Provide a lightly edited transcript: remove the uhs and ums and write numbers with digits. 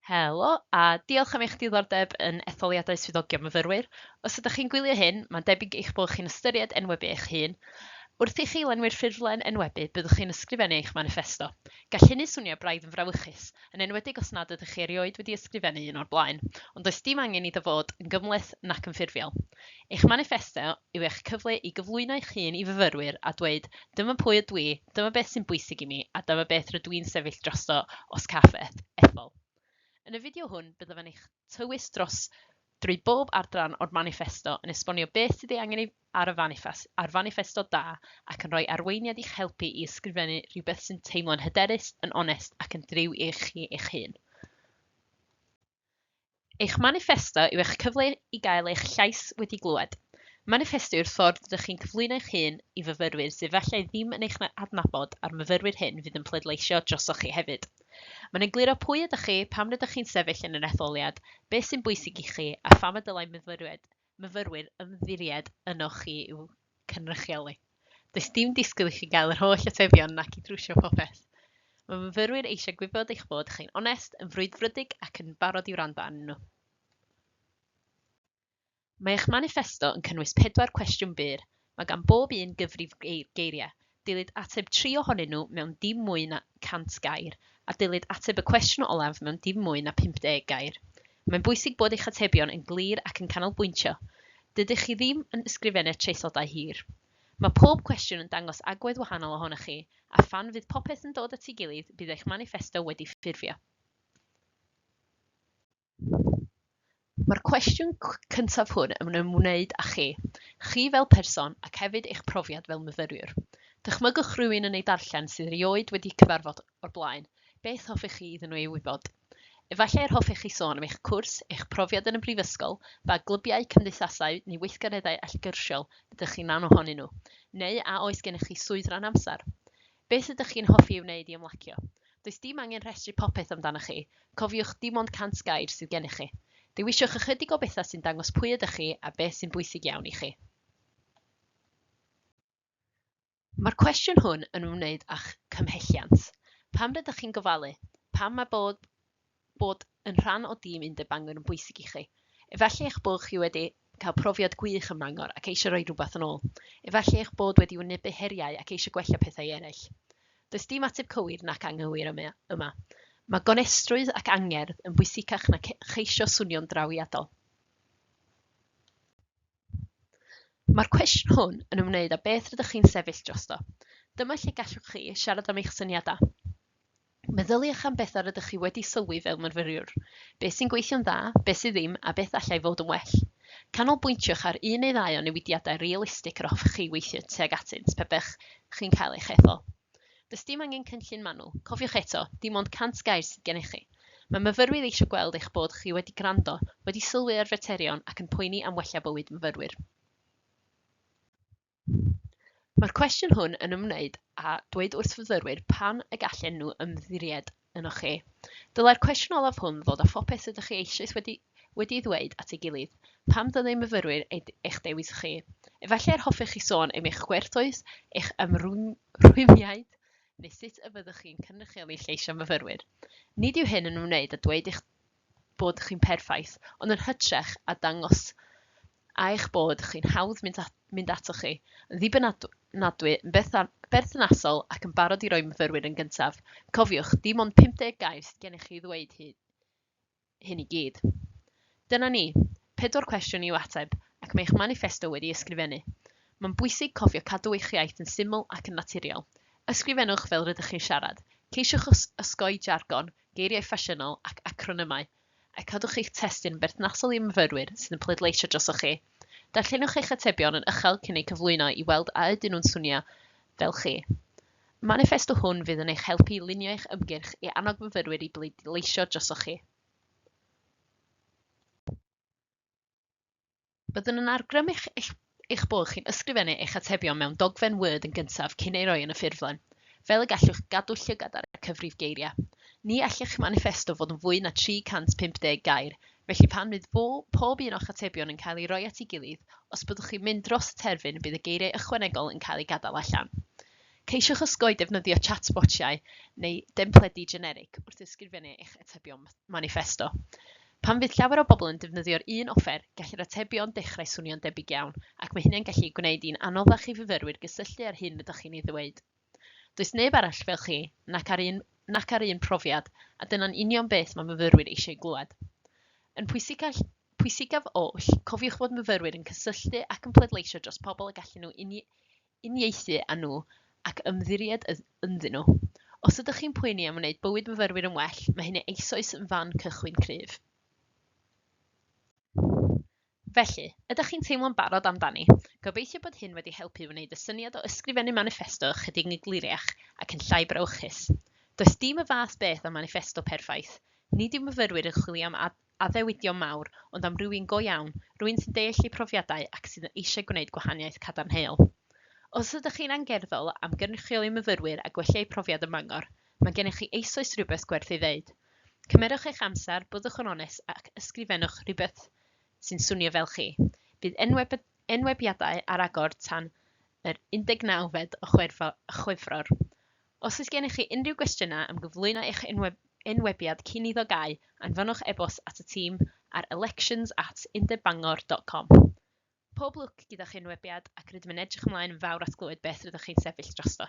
Helo, a diolch am eich diddordeb yn etholiadau swyddogion myfyrwyr. Os ydych chi'n gwylio hyn, mae'n debyg eich bod chi'n ystyried enwebu eich hun. Wrth i chi lenwi'r ffurflen enwebu, byddwch chi'n ysgrifennu eich manifesto. Gall hynny swnio braidd yn frawychus, yn enwedig os nad ydych chi erioed wedi ysgrifennu un o'r blaen, ond does dim angen iddo fod yn gymhleth nac yn ffurfiol. Eich manifesto yw eich cyfle i gyflwyno eich hun i fyfyrwyr a dweud, dyma pwy ydw i, dyma beth sy'n bwysig i mi, a dyma beth rydw i'n sefyll drosto os caffeth ethol. Yn y fideo hwn, byddaf yn eich tywys drwy bob adran o'r manifesto yn esbonio beth sydd ei angen ar fanifesto da ac yn rhoi arweiniad i'ch helpu i ysgrifennu rhywbeth sy'n teimlo'n hyderus, yn onest ac yn driw i chi eich hun. Eich manifesto yw eich cyfle i gael eich llais wedi glywed. Manifesto yw'r ffordd rydych chi'n cyflwyno eich hun i fyfyrwyr sydd efallai ddim yn eich adnabod a'r myfyrwyr hyn fydd yn pleidleisio drosoch chi hefyd. Mae'n egluro pwy ydych chi, pam rydych chi'n sefyll yn yr etholiad, beth sy'n bwysig i chi a pham y dylai myfyrwyr ymddiried ynoch chi i'w cynrychioli. Does dim disgwyl i chi gael yr holl atebion nac i drwsio popeth. Mae myfyrwyr eisiau gwybod eich bod chi'n onest, yn frwydfrydig ac yn barod i wrando arnyn nhw. Mae eich manifesto yn cynnwys 4 cwestiwn byr. Mae gan bob un gyfrif geiriau. Dilyd ateb 3 ohonyn nhw mewn dim mwy na 100 gair, a dilyd ateb y cwestiwn olaf mewn dim mwy na 50 gair. Mae'n bwysig bod eich atebion yn glir ac yn canolbwyntio. Dydych chi ddim yn ysgrifennu traethodau hir. Mae pob cwestiwn yn dangos agwedd wahanol ohonoch chi, a phan fydd popeth yn dod at ei gilydd, bydd eich manifesto wedi ffurfio. Mae'r cwestiwn cyntaf hwn yn ymwneud â chi fel person ac hefyd eich profiad fel myfyrwyr. Dychmygwch rhywun yn ei darllen sydd erioed wedi cyfarfod o'r blaen. Beth hoffech chi iddyn nhw ei wybod? Efallai hoffech chi sôn am eich cwrs, eich profiad yn y brifysgol, ba glybiau cymdeithasau neu weithgareddau allgyrsiol ydych chi'n rhan ohonyn nhw, neu a oes gennych chi swydd rhan amser. Beth ydych chi'n hoffi i wneud i ymlacio? Does dim angen rhestru popeth amdanoch chi. Cofiwch dim ond 100 gair sydd gennych chi. Dewisiwch ychydig o bethau sy'n dangos pwy ydych chi a beth sy'n bwysig iawn i chi. Mae'r cwestiwn hwn yn ymwneud â'ch cymhelliant. Pam rydych chi'n gofalu? Pam mae bod yn rhan o dîm Undeb Bangor yn bwysig i chi? Efallai eich bod chi wedi cael profiad gwych ym Bangor ac eisiau rhoi rhywbeth yn ôl. Efallai eich bod wedi wynebu heriau ac eisiau gwella pethau eraill. Does dim ateb cywir nac anghywir yma. Mae gonestrwydd ac angerdd yn bwysicach na cheisio swnio'n drawiadol. Mae'r cwestiwn hwn yn ymwneud â beth rydych chi'n sefyll drosto. Dyma lle gallwch chi siarad am eich syniadau. Meddyliwch am beth rydych chi wedi sylwi fel myfyriwr. Beth sy'n gweithio'n dda, beth sydd ddim, a beth allai fod yn well. Canolbwyntwch ar 1 neu 2 o newidiadau realistig yr hoffech chi weithio tuag atynt pe bych chi'n cael eich ethol. Does dim angen cynllun manwl. Cofiwch eto, dim ond 100 gair sydd gennych chi. Mae myfyrwyr eisiau gweld eich bod chi wedi gwrando, wedi sylwi ar faterion ac yn poeni am wella bywyd myfyrwyr. Mae'r cwestiwn hwn yn ymwneud â dweud wrth fyfyrwyr pan y gallen nhw ymddiried ynoch chi. Dylai'r cwestiwn olaf hwn ddod â phopeth ydych chi eisoes wedi ddweud at ei gilydd. Pam dylai myfyrwyr eich dewis chi? Efallai hoffech chi sôn am eich gwerthoedd, eich ymrwymiaid, neu sut y byddwch chi'n cynrychioli lleisio myfyrwyr. Nid yw hyn yn ymwneud â dweud eich bod chi'n perffaith, ond yn hytrach a dangos a eich bod chi'n hawdd mynd atoch chi, yn ddibynadwy, yn berthnasol ac yn barod i roi myfyrwyr yn gyntaf. Cofiwch, dim ond 50 gair sydd gennych chi ddweud hyn i gyd. Dyna ni, 4 cwestiwn i'w ateb, ac mae eich manifesto wedi ysgrifennu. Mae'n bwysig cofio cadw eich iaith yn syml ac yn naturiol. Ysgrifennwch fel rydych chi'n siarad. Ceisiwch osgoi jargon, geiriau ffasiynol ac acronymau, a cadwch eich testyn berthnasol i myfyrwyr sydd yn pleidleisio drosoch chi. Darllenwch eich atebion yn uchel cyn eu cyflwyno i weld a ydyn nhw'n swnio fel chi. Manifesto hwn fydd yn eich helpu i lunio eich ymgyrch i annog myfyrwyr i bleidleisio drosoch chi. Byddwn yn argrym eich bod chi'n ysgrifennu eich atebion mewn dogfen Word yn gyntaf cyn ei roi yn y ffurflen, fel y gallwch gadw llygad ar y cyfrif geiriau. Ni allech manifesto fod yn fwy na 350 gair, felly pan fydd pob un o'ch atebion yn cael ei roi at ei gilydd, os byddwch chi'n mynd dros y terfyn bydd y geiriau ychwanegol yn cael ei gadael allan. Ceisiwch osgoi defnyddio chatbottiau neu dempledi generig wrth ysgrifennu eich atebion manifesto. Pan fydd llawer o bobl yn defnyddio'r un offer, gallai'r atebion dechrau swnio'n debyg iawn, ac mae hynny'n gallu gwneud i'n anoddach i fyfyrwyr gysylltu ar hyn ydych chi'n ei ddweud. Does neb arall fel chi, nac ar un profiad, a dyna'n union beth mae myfyrwyr eisiau glywed. Yn pwysigaf oll, cofiwch fod myfyrwyr yn cysylltu ac yn pleidleisio dros pobl y gallen nhw uniaethu â nhw ac ymddiried ynddyn nhw. Os ydych chi'n poeni am wneud bywyd myfyrwyr yn well, mae hynny eisoes yn fan cychwyn cryf. Felly, ydych chi'n teimlo'n barod amdani? Gobeithio bod hyn wedi helpu wneud y syniad o ysgrifennu manifesto chydig yn gliriach ac yn llai brawychus. Does dim y fath beth o manifesto perffaith. Nid yw myfyrwyr yn chwilio am addewidion mawr, ond am rywun go iawn, rywun sy'n deall eu profiadau ac sydd eisiau gwneud gwahaniaeth cadarnhaol. Os ydych chi'n angerddol am gynrychioli myfyrwyr a gwella eu profiad ym Mangor, mae gennych chi eisoes rhywbeth gwerth ei ddeud. Cymerwch eich amser, byddwch yn onest ac ysgrifennwch rhywbeth sy'n swnio fel chi. Bydd enwebiadau ar agor tan yr 19fed o Chwefror. Os oes gennych chi unrhyw gwestiynau am gyflwyno eich enwebiad cyn iddo gau, anfonwch e-bost at y tîm ar elections@undebangor.com. Pob lwc gyda'ch enwebiad ac rydym yn edrych ymlaen yn fawr at glywed beth rydych chi'n sefyll drosto.